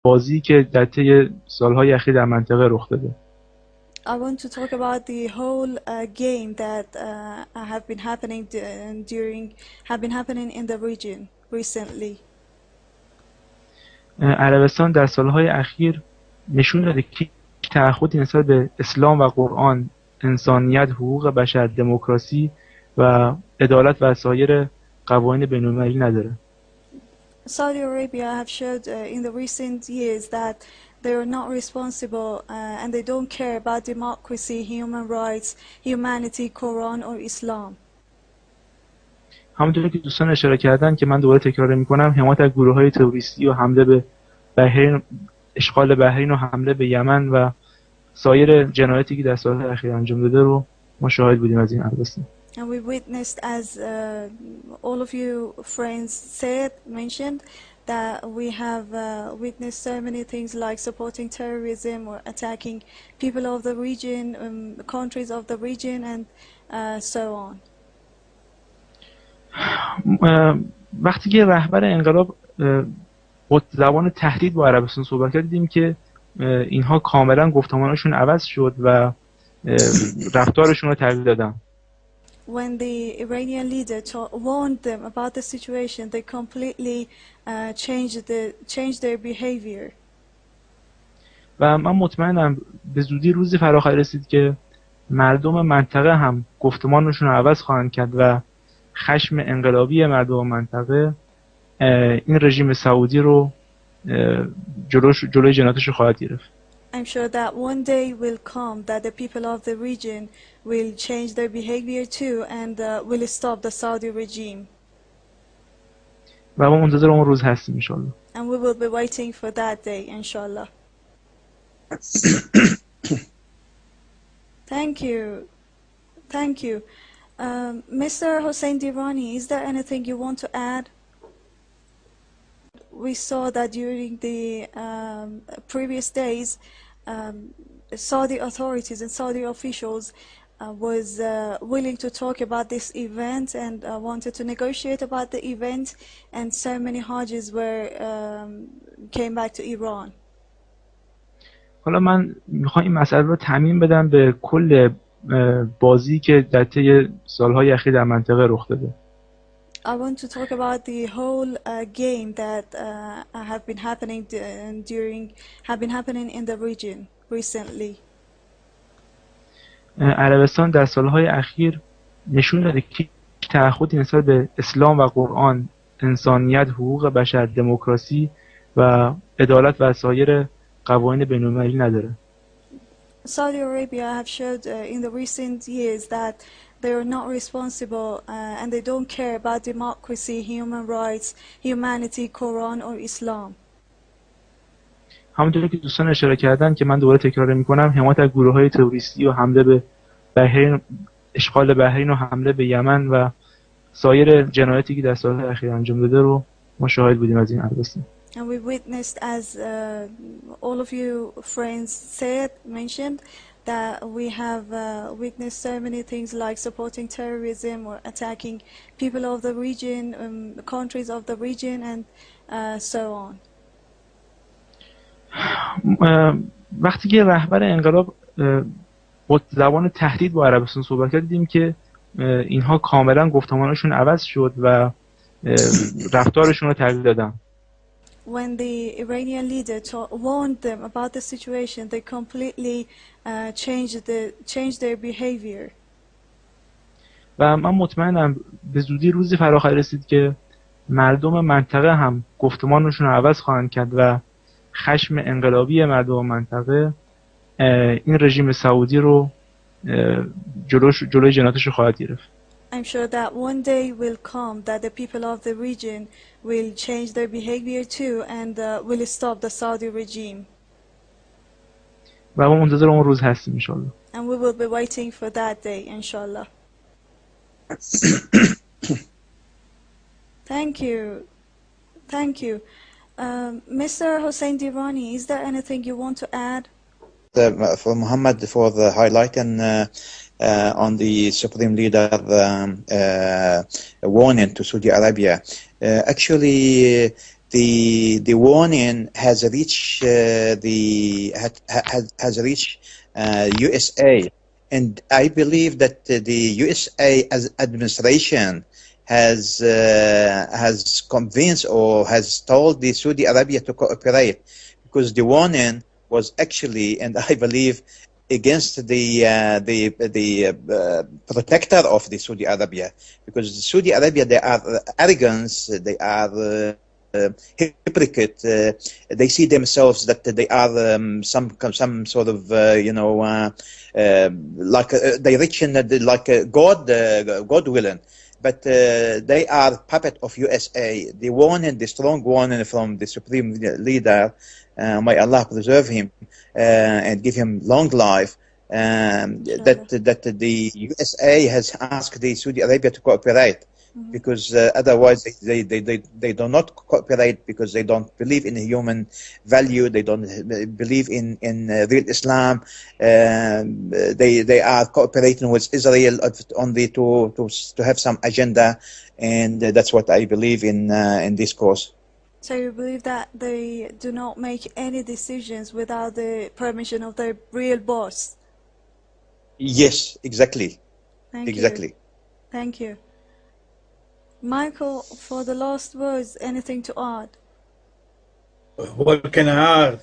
بازی که در طی سالهای اخیر در منطقه رخ داده. I want to talk about the whole game that have been happening in the region recently. عربستان در سالهای اخیر نشون داده که تعهدی نسبت به اسلام و قرآن، انسانیت، حقوق بشر، دموکراسی و عدالت و سایر قوانین بین‌المللی نداره. Saudi Arabia have showed in the recent years that they are not responsible and they don't care about democracy, human rights, humanity, Quran or Islam. همونطور که دوستان اشاره کردن که من دوباره تکرار می‌کنم، حمایت از گروه‌های تروریستی و حمله به بحرین، اشغال بحرین و حمله به یمن و سایر جنایاتی که در سال‌های اخیر انجام داده رو ما شاهد بودیم از این عربستان. And we witnessed, as all of you friends mentioned, that we have witnessed so many things like supporting terrorism or attacking people of the region, countries of the region, and so on. وقتی که رهبر انقلاب با زبان تهدید با عربستان صحبت کرد، دیدیم که اینها کاملا گفتمانشون عوض شد و رفتارشون رو تغییر دادن. When the Iranian leader warned them about the situation, they completely changed their behavior. و من مطمئنم به زودی روزی فرا خواهد رسید که مردم منطقه هم گفتمانشون رو عوض خواهند کرد و خشم انقلابی مردم منطقه این رژیم سعودی رو جلوی جنایاتش رو خواهد گرفت. I'm sure that one day will come that the people of the region will change their behavior too and will stop the Saudi regime. و ما منتظر اون روز هستیم ان شاء الله. And we will be waiting for that day, inshallah. Thank you. Mr. Hossein Dirani, is there anything you want to add? We saw that during the previous days, Saudi authorities and Saudi officials was willing to talk about this event and wanted to negotiate about the event, and so many Hajjis came back to Iran. حالا من میخوام این مسئله رو تعمیم بدم به کل بازی که در طی سالهای اخیر در منطقه رخ داده. I want to talk about the whole game that have been happening in the region recently. عربستان در سالهای اخیر نشون داده که تعهدی نسبت به اسلام و قرآن، انسانیت، حقوق بشر، دموکراسی و عدالت و سایر قوانین بین‌المللی نداره. Saudi Arabia have showed in the recent years that they are not responsible and they don't care about democracy, human rights, humanity, Quran or Islam. همونطور که دوستان اشاره کردن که من دوباره تکرار میکنم، حمایت از گروه‌های تروریستی و حمله به بحرین، اشغال بحرین و حمله به یمن و سایر جنایاتی که در سال‌های اخیر انجام داده رو ما شاهد بودیم از این عربستان. And we witnessed, as all of you friends mentioned, that we have witnessed so many things like supporting terrorism or attacking people of the region, countries of the region, and so on. وقتی که رهبر انقلاب با زبان تهدید با عربستان صحبت کرد، دیدیم که اینها کاملا گفتمانشون عوض شد و رفتارشون رو تغییر دادن. When the Iranian leader warned them about the situation, they completely changed their behavior. و من مطمئنم به زودی روزی فرا خواهد رسید که مردم منطقه هم گفتمانشون رو عوض خواهند کرد و خشم انقلابی مردم منطقه این رژیم سعودی رو جلوی جنایاتش رو خواهد گرفت. I'm sure that one day will come that the people of the region will change their behavior too and will stop the Saudi regime. و ما منتظر اون روز هستیم ان شاء الله. And we will be waiting for that day, inshallah. Thank you. Mr. Hossein Dirani, is there anything you want to add? For Muhammad, for the highlight and on the Supreme Leader warning to Saudi Arabia. Actually, the warning has reached has reached USA, and I believe that the USA as administration has convinced or has told the Saudi Arabia to cooperate, because the warning was actually, and I believe, against the protector of the Saudi Arabia, because the Saudi Arabia, they are arrogance, they are hypocrite. They see themselves that they are some sort of like a direction, like a God willing, but they are puppet of USA. The warning, the strong warning from the supreme leader, may Allah preserve him and give him long life. That the USA has asked the Saudi Arabia to cooperate, because otherwise they do not cooperate, because they don't believe in human value, they don't believe in real Islam. They are cooperating with Israel only to have some agenda, and that's what I believe in this cause. So you believe that they do not make any decisions without the permission of their real boss? Yes, exactly. Thank you. Thank you. Michael, for the last words, anything to add? What can I add?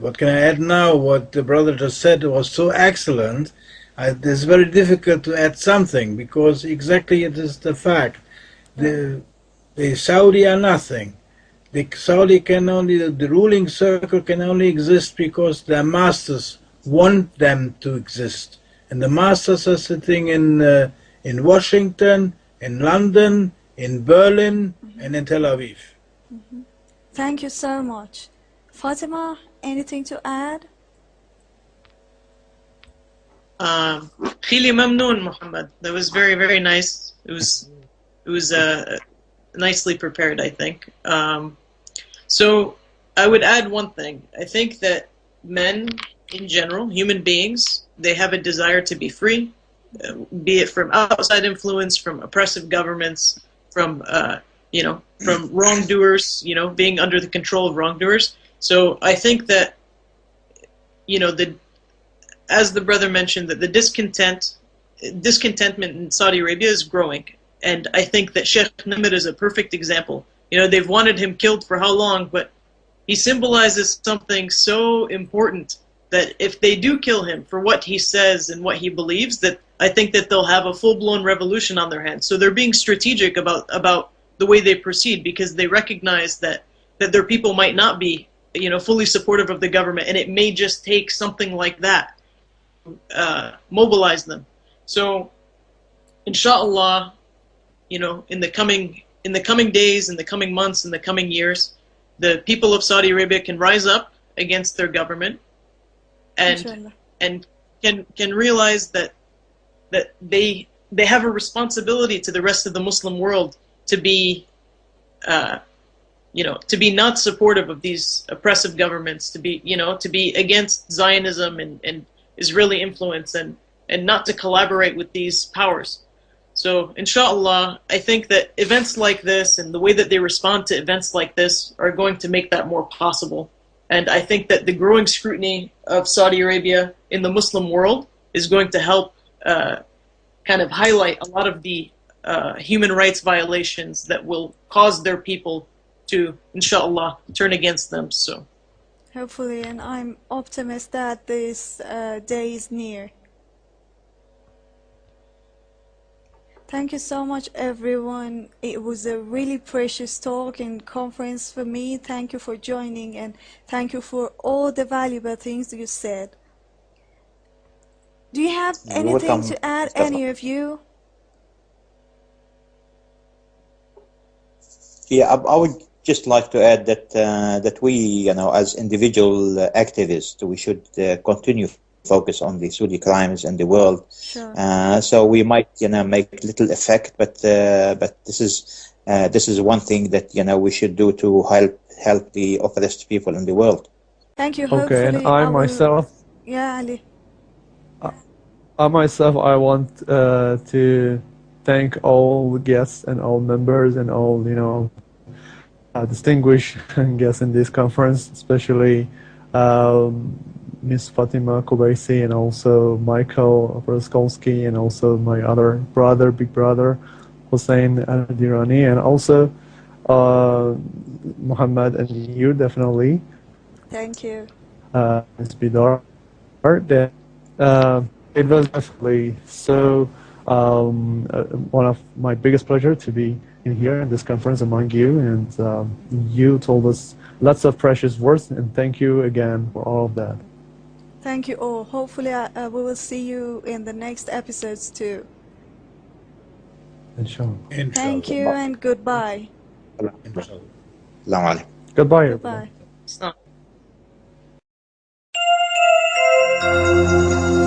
What can I add now? What the brother just said was so excellent. It's very difficult to add something, because exactly it is the fact. The Saudi are nothing. The Saudi can only, the ruling circle can only exist because their masters want them to exist. And the masters are sitting in Washington, in London, in Berlin, and in Tel Aviv. Thank you so much. Fatima, anything to add? Khili Mamnoon, Muhammad. That was very, very nice. It was nicely prepared, I think. So I would add one thing. I think that men in general, human beings, they have a desire to be free, be it from outside influence, from oppressive governments, from from wrongdoers, being under the control of wrongdoers. So I think that, as the brother mentioned, that the discontentment in Saudi Arabia is growing, and I think that Sheikh Nimr is a perfect example. They've wanted him killed for how long, but he symbolizes something so important that if they do kill him for what he says and what he believes, that I think that they'll have a full-blown revolution on their hands. So they're being strategic about the way they proceed, because they recognize that their people might not be, fully supportive of the government, and it may just take something like that mobilize them. So, inshallah, in the coming days, in the coming months, in the coming years, the people of Saudi Arabia can rise up against their government, and can realize that they have a responsibility to the rest of the Muslim world to be to be not supportive of these oppressive governments, to be against Zionism and Israeli influence, and not to collaborate with these powers. So, inshallah, I think that events like this and the way that they respond to events like this are going to make that more possible. And I think that the growing scrutiny of Saudi Arabia in the Muslim world is going to help kind of highlight a lot of the human rights violations that will cause their people to, inshallah, turn against them. So, hopefully, and I'm optimist that this day is near. Thank you so much, everyone. It was a really precious talk and conference for me. Thank you for joining, and thank you for all the valuable things you said. Do you have anything to add, any of you? Yeah, I would just like to add that we, as individual activists, we should continue focus on the Saudi crimes in the world. Sure. So we might, make little effect, but this is one thing that we should do to help the oppressed people in the world. Thank you. Okay, and I myself. Yeah, Ali. I myself, I want to thank all guests and all members and all distinguished guests in this conference, especially Ms. Fatima Kobaisi and also Michael Broskolski and also my other brother, big brother, Hussein Al-Dirani, and also Muhammad and you, definitely. Thank you. Ms. Bidar. That it was definitely so one of my biggest pleasure to be in here in this conference among you, and you told us lots of precious words, and thank you again for all of that. Thank you all. Hopefully we will see you in the next episodes too. Inshallah. Thank you and goodbye. Assalamu alaikum. Goodbye, everyone. Goodbye. It's not.